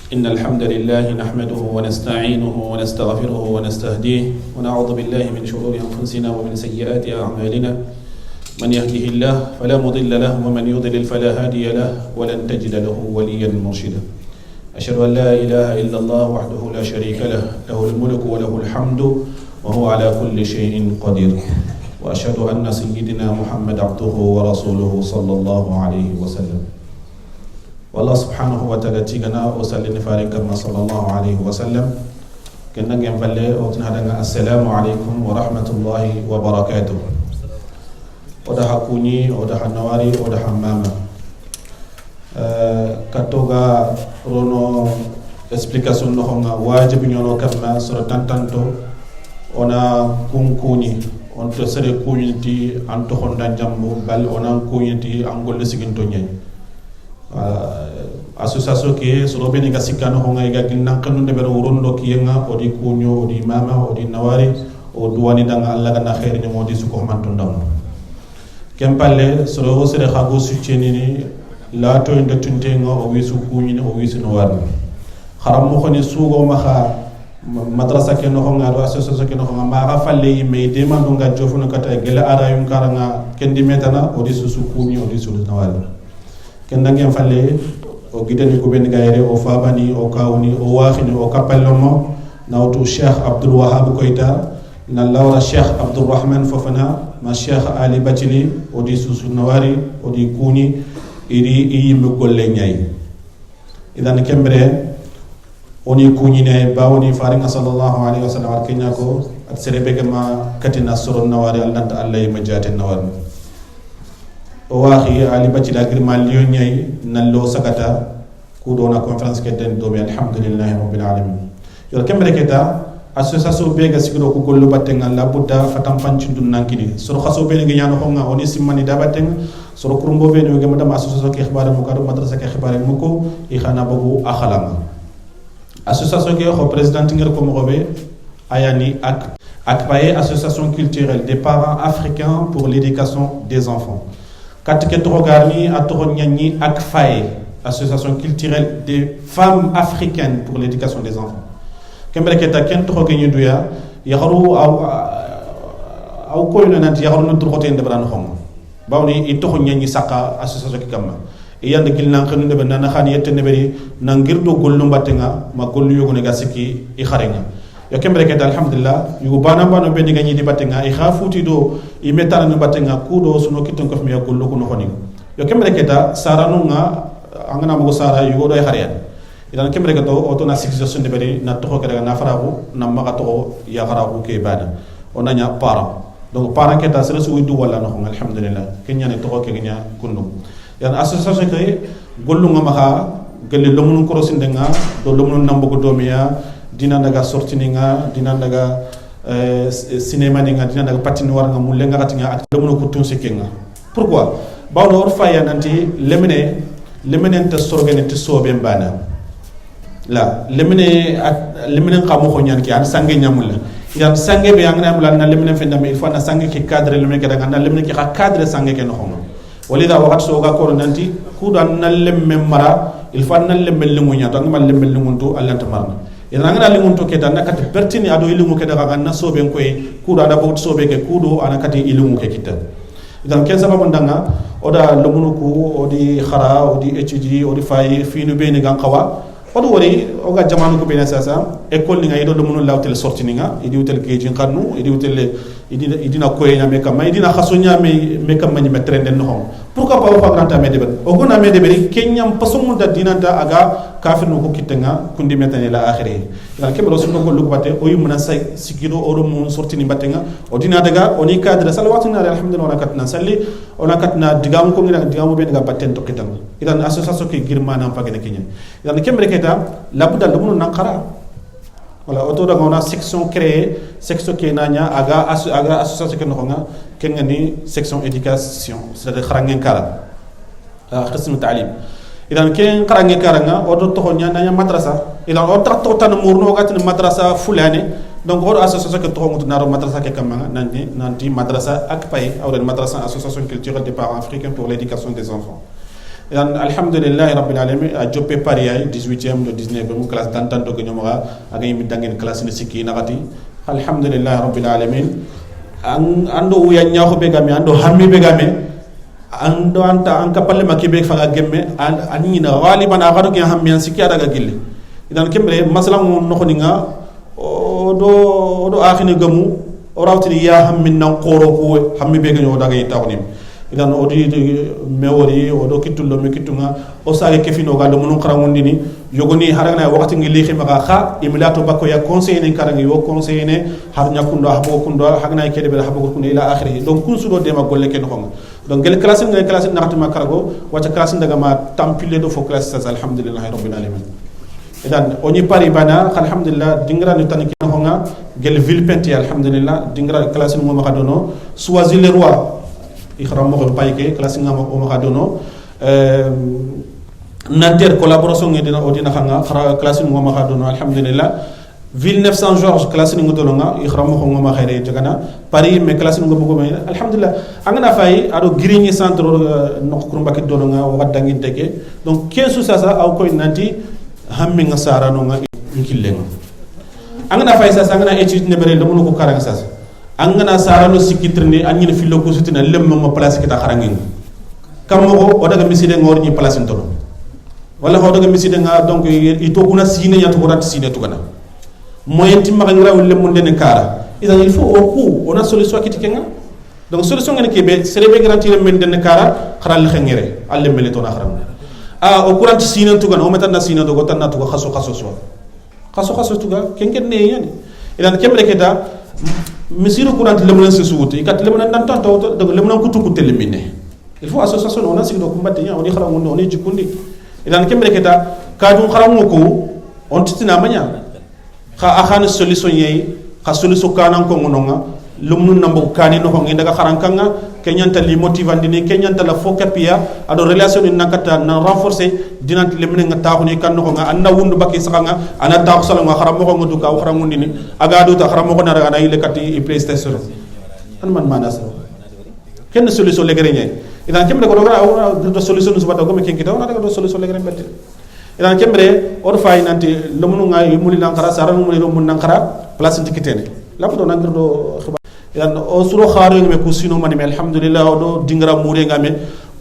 إن الحمد لله نحمده ونستعينه ونستغفره ونستهديه ونعوذ بالله من شرور أنفسنا ومن سيئات أعمالنا من يهده الله فلا مضل له ومن يضلل فلا هادي له ولن تجد له وليا مرشدا أشهد أن لا إله إلا الله وحده لا شريك له له الملك وله الحمد وهو على كل شيء قدير وأشهد أن سيدنا محمد عبده ورسوله صلى الله عليه وسلم والله سبحانه وتعالى تيغنا وسلم فارق كما صلى الله عليه وسلم كنا نفعل وتنهدنا السلام عليكم ورحمة الله وبركاته وده كوني وده نواري وده ماما katoga rono explication no honga wajibi nyono kamma soro tantanto ona kunkuni on to sere kunyiti anto honda jambo bal ona kunyiti angol siginto nyai association ke soro beni ga sikano honga ga ginnan kanu de bero rondo kiyenga odi kunyo odi mama odi nawari o duwani danga alla ga na khair ni modi suko manto ndam kempalle soro sere khago suchenini la to inde tuntenga o wisu kuñi o wisu no war xaram mo xoni suugo ma xa madrasa ke no xonga do association ke no xonga ma ga falle yi me de man nga jofu no kata gela ara yum karanga kendi metana o di susu kuñi o di susu no war ken ngem falle o gidani ko ben gaire o fabani o kawni o waxini o kapellomo nawtu cheikh abdul wahhab koyta na lawra cheikh abdul rahman fofana ma cheikh ali batili o di susu no wari o di kuñi iri yimbe golle nyai idan kembre oni kunyine bawni faringa sallallahu alaihi wasallam arkenya ko at serebe ma katina soron nawari allanta allah majate nawar o waxi ali bacci da girma liyo nyai nallo sakata ku dona conference ke den do bi alhamdulillah rabbil alamin yo kembre keta association bega sigiro ko gollo battenga la budda fatam pancindun nankini soro khaso be ngi nyano honga oni simmani da battenga soro kurumbo be no ngam dama association ke xibaare mu kadu madrasa ke xibaare mu ko i xana bobu akhalama association ke ko président ngir ko mo be ayani ak paye association culturelle des parents africains pour l'éducation des enfants kat ke to garni atoro nyani ak faye association culturelle des femmes africaines pour l'éducation des enfants kembere keta ken to ko nyi duya yaharu aw ko ina nanti yaharu no to xote ndebran xom bawni i to nyi saka association ki kamma e yanda gilnan xenu ndebe nana xani yette neberi na ngir do gollu mbattenga ma gollu yogo ne gasiki i xarenga yo kembere keta alhamdulillah yugo bana bano be diga nyi di battenga i khafuti do i metana no battenga kudo suno kiton ko mi gollu ko no xoni yo kembere keta saranu nga angana mo sara yugo do e xariyan idan kemre gato auto na succession de bari na to ko na farabu na maga to ya farabu ke bana onanya para donc para keta sere su widu wala no alhamdulillah kenya ne to ko ke nya kundu yan association ke gollu nga maha gelle lomun ko rosindenga do lomun nambo ko domiya dina daga sortininga dina daga cinéma ninga dina daga patinoire nga mulle nga gatinga ak lomun ko tun sekenga pourquoi bawno or faya nanti lemene ta sorgene te sobe bana la lemene xamu ko ñaan ki an sangé ñamul ya sangé be ngana mula na lemene fe ndam il faut na sangé ki cadre lemene ke daga na lemene ki xa cadre sangé ke no xono walida waxat so ga ko nanti ku dan na lemme mara il faut na lemme limu ñato ngam lemme limu to allanta marna ina ngana limu to ke dan nakati pertini ado limu ke daga na sobe ko ku da bo sobe ke kudo anakati limu ke kitta idan ken sababu ndanga oda lomunu ku odi khara odi hd odi fay finu be ni gan qawa odo wori oga jamanu ko bena sasa école ni nga yido munu lawtel sorti ni nga idi wutel keji xarnu idi wutel idina ko nyame kam idina khaso nyame me kam mani metre den no pourquoi pas o fagranta me debel o gona me debeli kenyam pasum da dinanta aga kafir no ko kitenga kundi metane la akhiri dal kebro sun ko lu batte o yumna say sigido o mun sorti ni battenga o dina daga oni cadre salawatu na alhamdulillah katna salli ona katna digam ko ngira digam be daga batten to kitang idan association ke girma nam fagene kenya idan kembre keta labuda lumun nankara wala auto da ngona section créée section ke nanya aga association ke no nga kenga ni section éducation c'est-à-dire kharangen kala qism ta'lim idan ken kharangen karanga auto to nya nanya madrasa idan o tratto tan murno gatni madrasa fulane donc o association ke to ngut naro madrasa ke kamanga nanti madrasa ak pay awren madrasa association culturelle des parents africains pour l'éducation des enfants idan alhamdulillah rabbil alamin a joppe pari ay 18e do 19e classe tantanto ko ñomaga aga yimi dangen classe ni sikki nakati alhamdulillah rabbil alamin ando uya nyaaxo be game ando hammi be game ando anta an kapalle makibe faga gemme ani na galiban agado ke hammi an sikki adaga gille idan kembre masalan no khoninga do akhine gamu o rawtini ya hammi nan qoro ko hammi be ganyo daga yitawnim idan odi mewori odo kitullo me kitunga o sare kefino ga do mun qarangundi ni yogoni haragna wakati ngi li khima kha imlato bako ya conseil ni karangi wo conseil ne har nyakundo habo kundo hagna kede be habo kundo ila akhiri donc kun sudo dema golle ken khonga donc gel classe nakatuma karago wacha classe daga ma tampile do fo classe alhamdulillah rabbil alamin idan oni pari bana alhamdulillah dingra ni tan ken khonga gel ville penti alhamdulillah dingra classe mo ma dono choisir le roi ikhram mo payke classe ngam o ma dono nanter collaboration ngi dina odina khanga khara classe mo ma dono alhamdulillah ville 900 Georges classe ni ngodo nga ikhram mo ngoma khaire jagana Paris me classe ngo bugo me alhamdulillah angana fay ado grigny centre no ko mbaki dono nga wadda ngi teke donc kesu sasa aw koy nanti hammi nga sara no nga nkillen angana fay sasa angana étude ne bere lamu ko karanga sasa angana sara no sikitrni anyina fillo ko sutina lemma ma place kita kharangin kammo o daga miside ngor ni place ntono wala ho daga miside nga donc ito kuna sine nyatu ko rat sine to kana moyen timma ngira wala mun dene kara idan il faut au coup on a solution qui tikenga donc solution ngene kebe serebe garantir men dene kara kharal khengere alle mele to na kharam au courant sine to kana o metanna sine to gotanna to khaso so to ga kenken ne yani idan kemre keda misiru courant lemna se suuti kat lemna dan tanto de lemna kutu kutelemine il faut association on a sigdo kumbate nya on kharam on jikundi idan kemre keda kadum kharam ko on titina manya kha akhana solution yei kha solution kanan ko ngononga lumnu nambo kani no ngi daga kharankanga kenyanta li motivandini kenyanta la fokapia ado relation ni nakata na renforcer dinant lemne nga taxuni kan no nga anna wundu bakki sakanga ana tax sala nga kharam mo ngodu ka kharam ngundini aga do ta kharam mo na raga na ile kati playstation an man manas ken solution le greñe idan kembe ko do solution su bata ko me ken kita ona daga do solution le greñe betti idan kembre or fay nanti lemunu nga yumuli lankara saran mo mun nankara place tikitene la do nangir do idan o suro kharo ngame ko sino mani alhamdulillah o do dingra mure ngame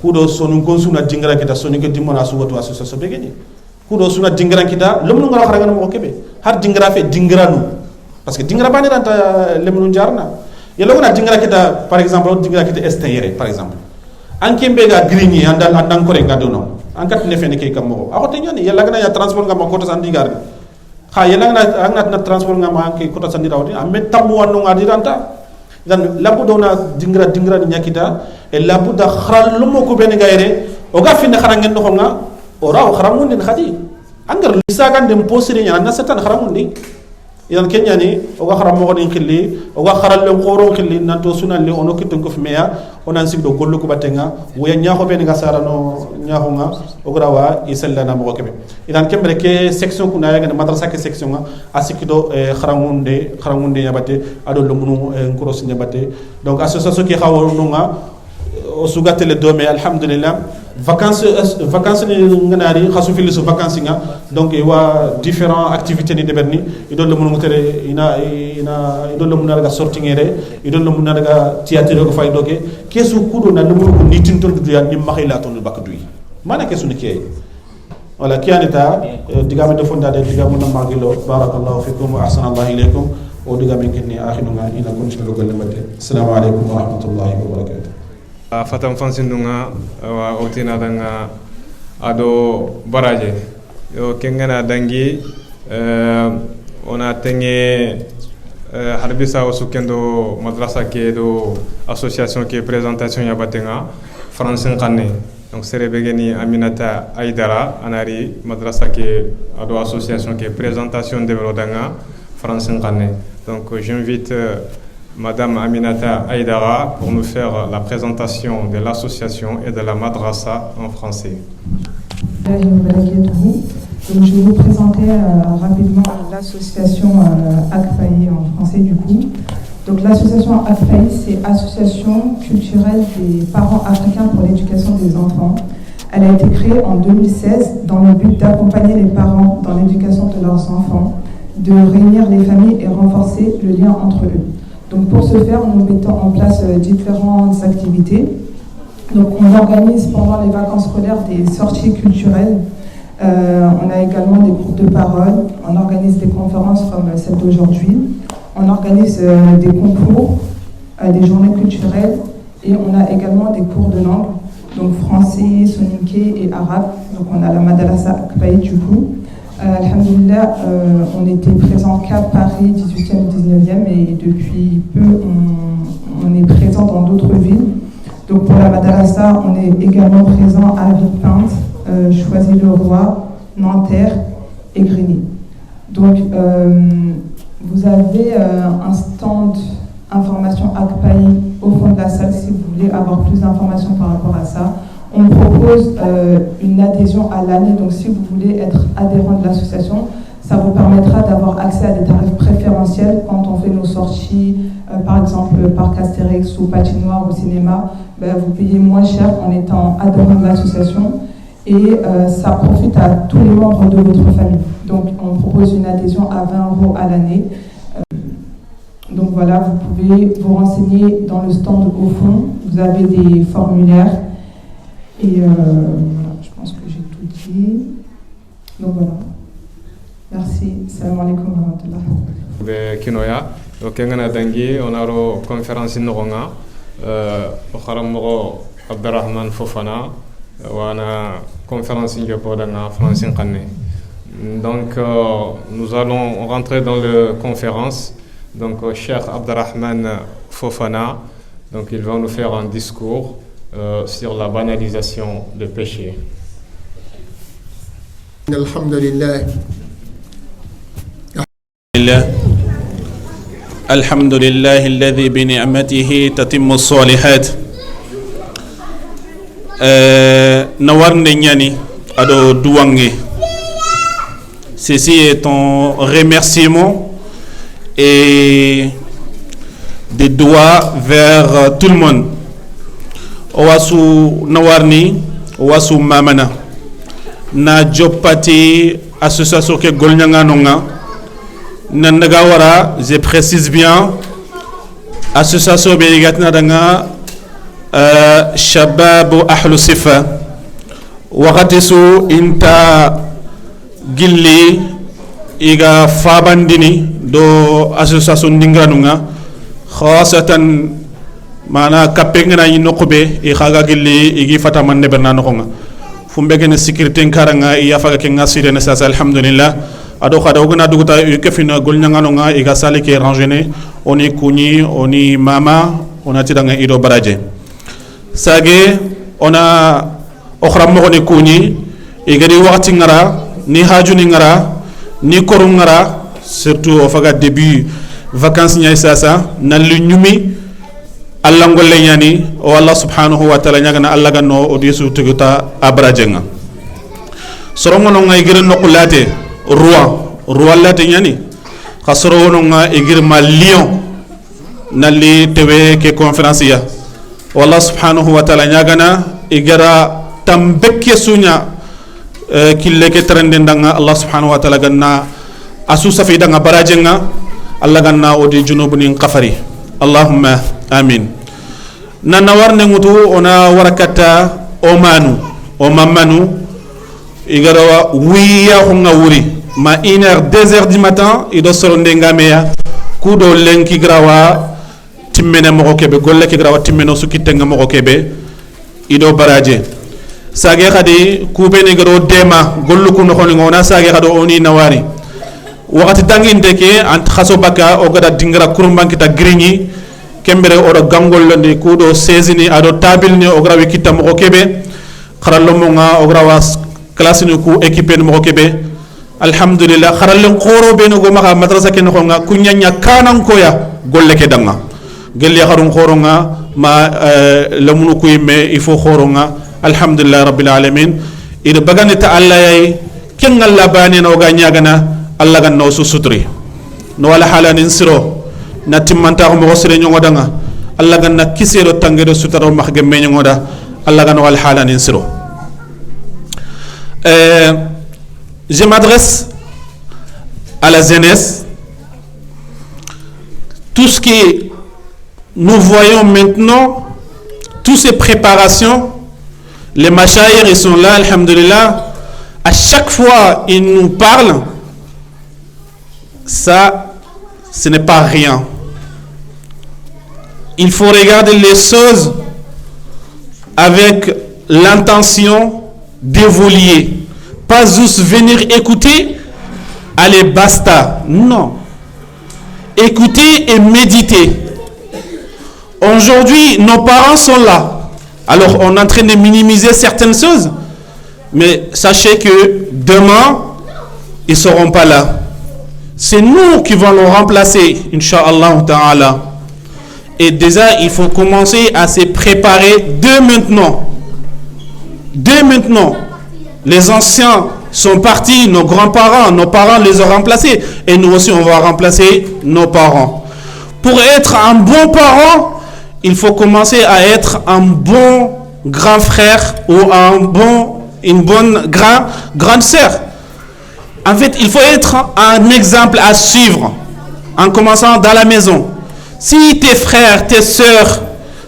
ku do sonu konsuna dingra kita sonu ke dimona su wato aso so begeni ku do suna dingra kita lemunu nga khara ngam ko kebe har dingra fe dingra nu parce que dingra bani ranta lemunu jarna yelo na dingra kita par exemple dingra kita estayere par exemple ankembe ga grigny andal andan ko re gadono ankat ne fene ke kammo akote nyani yalla gana ya transport ngam ko to sandi gar kha yalla gana na transport ngam ke ko to sandi rawdi amme tammu wanu ngadi ranta dan labu dona dingra ni nyakita e labu da kharal lumo ko ben gayre o ga finne kharangen no nga o raw kharamun den khadi angar lisagan dem posire nya na satan kharamun di idan kenya ni o ga kharam mo ni khilli o ga kharal le khoro khilli nan to sunan le ono kitun ko fmeya onan sigdo gollu ko batenga wo ya nyaako ben ga sara no nyaako nga o grawa isella na mo kebe idan kembre ke section kuna ya ga madrasa ke section nga asikido kharamunde yabate ado lumunu nkrosi yabate donc association ki xawo no nga o sugatele do me alhamdulillah vacances ni nganari khasu fili so vacances nga donc wa différents activités ni deberni idol mo ngotere ina idol mo naga sorti ngere idol mo naga théâtre ko fay doke kesu kudo na mo ni tintol du ya ni makhila ton bakduyi mana kesu ni kay wala kianita digame de fondade digame na magilo barakallahu fikum wa ahsanallahu ilaykum o digame kenni akhinu nga ina continue ko lemate assalamu alaykum wa rahmatullahi wa barakatuh fatam fansindunga wa otina danga ado baraje yo kengana dangi ona tenge harbisa o sukendo madrasa ke do association ke présentation ya batenga français kanne donc serebe geni Aminata Aidara anari madrasa ke ado association ke présentation de danga français kanne donc j'invite Madame Aminata Aidara pour nous faire la présentation de l'association et de la madrasa en français. Donc, je vais vous présenter rapidement l'association ACFAI en français du coup. Donc l'association ACFAI, c'est Association culturelle des parents africains pour l'éducation des enfants. Elle a été créée en 2016 dans le but d'accompagner les parents dans l'éducation de leurs enfants, de réunir les familles et renforcer le lien entre eux. Donc pour ce faire, nous mettons en place différentes activités. Donc on organise pendant les vacances scolaires des sorties culturelles. On a également des groupes de parole. On organise des conférences comme celle d'aujourd'hui. On organise des concours, des journées culturelles et on a également des cours de langue, donc français, soninké et arabe. Donc on a la Madrasa Akbaï du coup. Alhamdulillah, on était présent qu'à Paris, 18e, 19e, et depuis peu, on est présent dans d'autres villes. Donc pour la Madrasa, on est également présent à Villepinte, Choisy-le-Roi, Nanterre et Grigny. Donc vous avez un stand information Akpaï au fond de la salle si vous voulez avoir plus d'informations par rapport à ça. On propose une adhésion à l'année, donc si vous voulez être adhérent de l'association, ça vous permettra d'avoir accès à des tarifs préférentiels quand on fait nos sorties, par exemple parc Astérix ou patinoire au cinéma, vous payez moins cher en étant adhérent de l'association et ça profite à tous les membres de votre famille. Donc on propose une adhésion à 20 € à l'année. Donc voilà, vous pouvez vous renseigner dans le stand au fond, vous avez des formulaires. Et je pense que j'ai tout dit. Donc voilà. Merci. Salam alaikum wa rahmatullah. Be kinoya o kengana dangi onaro conférence nogonga o kharammo Abdurrahman Fofana wana conférence njopodanga français kanne. Donc nous allons rentrer dans la conférence. Donc Cheikh Abdurrahman Fofana, donc il va nous faire un discours sur la banalisation du péché. الحمد لله الذي بنعمته تتم الصالحات نورن نياني ادو douangé. Ceci est un remerciement et des doigts vers tout le monde. Owasu nawarni owasu mamana na jopati association ke golnyanga nonga nandaga wara je précise bien association be gatna danga shabab ahlu sifa waqatisu inta gilli iga fabandini do association dingranunga khasatan mana kapengna yi nokobe e khaga gilli igi fata man ne berna nokonga fumbe gene sécurité nkaranga ya faga ke ngasire ne sa alhamdulillah ado khada ogna duguta ke fina golnyanga nonga iga sali ke rangene oni kuni oni mama ona tidanga ido baraje sage ona okhram mo ni kuni igadi wakati ngara ni hajuni ngara ni korum ngara surtout o faga début vacances nyay sasa na lu ñumi Allah ngolle ñani o Allah subhanahu wa ta'ala ñagana Allah ganno o disu tuguta abrajenga sorongo no ngay gere nokulate roi late ñani khasoro no nga igir ma lion nali tewe ke conférence ya o Allah subhanahu wa ta'ala ñagana igara tambekke sunya kille ke trende ndanga Allah subhanahu wa ta'ala ganna asu safi danga barajenga Allah ganna o di junubun qafari Allahumma amin. Nana warne ngutu ona warakata omanu o mamanu igarawa wiya hunga wuri ma 1h 2h du matin ido soronde ngameya kudo lenki grawa timmene moko kebe golle ki grawa timmeno sukitenga moko kebe ido baraje sage khadi kubene garo dema gollu kuno khoni ngona sage khado oni nawari wakati dangi ndeke ant khaso baka o gada dingra kurumban kita grigni kembere odo gangol londe kudo sezini ado tabil ni o grawi kita moko kebe kharallo monga o grawa classe ni ku équiper moko kebe alhamdulillah kharallen qoro be no go maka madrasa ken ko nga kunyanya kanan koya golle ke danga gelle kharun qoro nga ma lamunu ku yimme il faut qoro nga alhamdulillah rabbil alamin ida bagane ta alla yay ken alla bani no ga nyagana alla gan no sutri no wala halanin siro na timmanta ko mo sire nyongo danga alla gan na kisero tangero sutaro mahge me nyongo da alla gan wal halanin siro Je m'adresse à la jeunesse. Tout ce que nous voyons maintenant, toutes ces préparations, les mashayikh, ils sont là, alhamdulillah. À chaque fois, ils nous parlent. Ça, ce n'est pas rien. Il faut regarder les choses avec l'intention d'évoluer. Pas juste venir écouter, allez, basta. Non. Écouter et méditer. Aujourd'hui, nos parents sont là. Alors, on est en train de minimiser certaines choses. Mais sachez que demain, ils ne seront pas là. C'est nous qui allons le remplacer, Inch'Allah ta'ala. Et déjà, il faut commencer à se préparer dès maintenant. Dès maintenant. Les anciens sont partis, nos grands-parents, nos parents les ont remplacés. Et nous aussi, on va remplacer nos parents. Pour être un bon parent, il faut commencer à être un bon grand frère ou une bonne grande sœur. En fait, il faut être un exemple à suivre en commençant dans la maison. Si tes frères, tes sœurs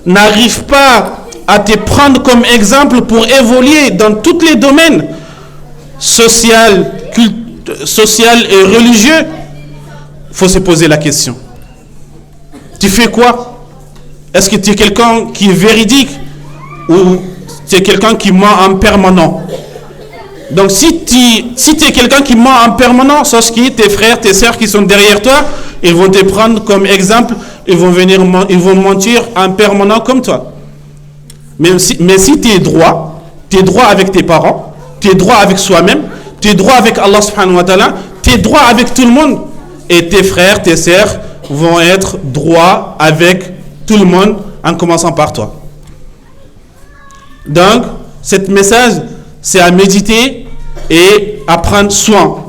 n'arrivent pas à te prendre comme exemple pour évoluer dans tous les domaines social et religieux, il faut se poser la question. Tu fais quoi? Est-ce que tu es quelqu'un qui est véridique ou tu es quelqu'un qui ment en permanent? Donc si tu es quelqu'un qui ment en permanent, sache que tes frères, tes sœurs qui sont derrière toi, ils vont te prendre comme exemple, ils vont mentir en permanent comme toi. Mais si tu es droit avec tes parents, tu es droit avec soi-même, tu es droit avec Allah subhanahu wa ta'ala, tu es droit avec tout le monde, et tes frères, tes sœurs vont être droits avec tout le monde en commençant par toi. Donc, ce message, c'est à méditer et à prendre soin.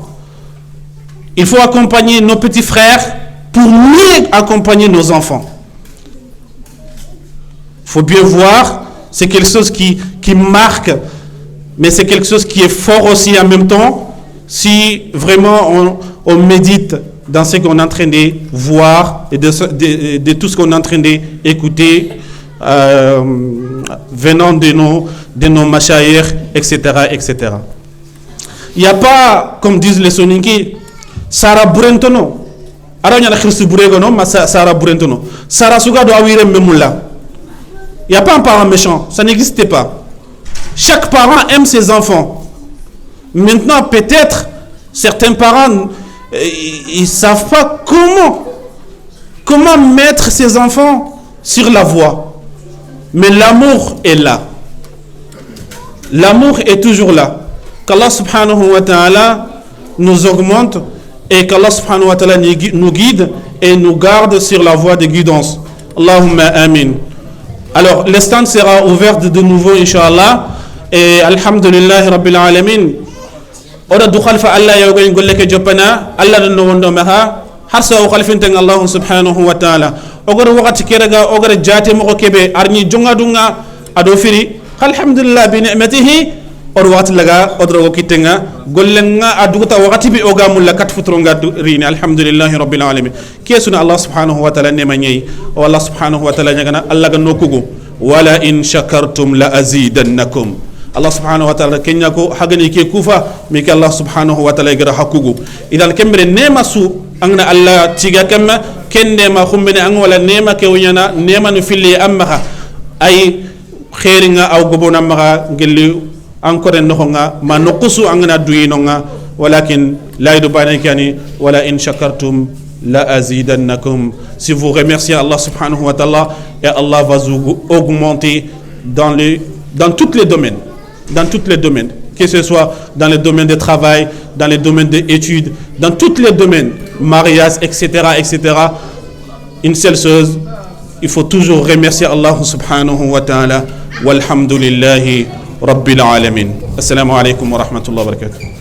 Il faut accompagner nos petits frères pour mieux accompagner nos enfants. Il faut bien voir, c'est quelque chose qui marque, mais c'est quelque chose qui est fort aussi en même temps, si vraiment on médite dans ce qu'on est en train de voir et de tout ce qu'on est en train d'écouter venant de nos mashayikh, etc., etc. Il n'y a pas, comme disent les Soninki, Sara Burentono. Il n'y a pas un parent méchant, ça n'existe pas. Chaque parent aime ses enfants. Maintenant, peut-être, certains parents, ils ne savent pas comment mettre ses enfants sur la voie. Mais l'amour est là. L'amour est toujours là. Qu'Allah subhanahu wa ta'ala nous augmente et qu'Allah subhanahu wa ta'ala nous guide et nous garde sur la voie de guidance. Allahumma amin. Alors, le stand sera ouvert de nouveau, Inch'Allah. Et Alhamdulillah Rabbil Alamin. Ora du khalfa Allah ya goyin golle ke jopana Allah no wondo maha har sa khalfinten Allah subhanahu wa ta'ala. Ogor wakati keraga ogor jate mo kebe arni jonga dunga ado firi alhamdulillah bi ni'matihi or wakati laga odro kitenga gollenga aduta wakati bi oga mulla kat futronga rini alhamdulillah Rabbil Alamin. Kesuna Allah subhanahu wa ta'ala ne manyi o Allah subhanahu wa ta'ala nyagana Allah ga nokugo wala in shakartum la azidannakum. Allah subhanahu wa ta'ala kenya ko hagani ke kufa mi ke Allah subhanahu wa ta'ala gara hakugo idan kembre nema su angna Allah tiga kemma kende ma khumbene ang wala nema ke wonyana nema no fili amma ay khairinga aw gobona ma gelli encore no nga ma noqusu angna duino nga walakin la yudbana kani wala in shakartum la azidannakum. Si vous remerciez Allah subhanahu wa ta'ala, et Allah va vous augmenter dans tous les domaines. Dans tous les domaines, que ce soit dans les domaines de travail, dans les domaines d'études, dans tous les domaines, mariage, etc., etc. Une seule chose, il faut toujours remercier Allah subhanahu wa ta'ala. Walhamdulillahi Rabbil Alamin. Assalamu alaikum wa rahmatullahi wa barakatuh.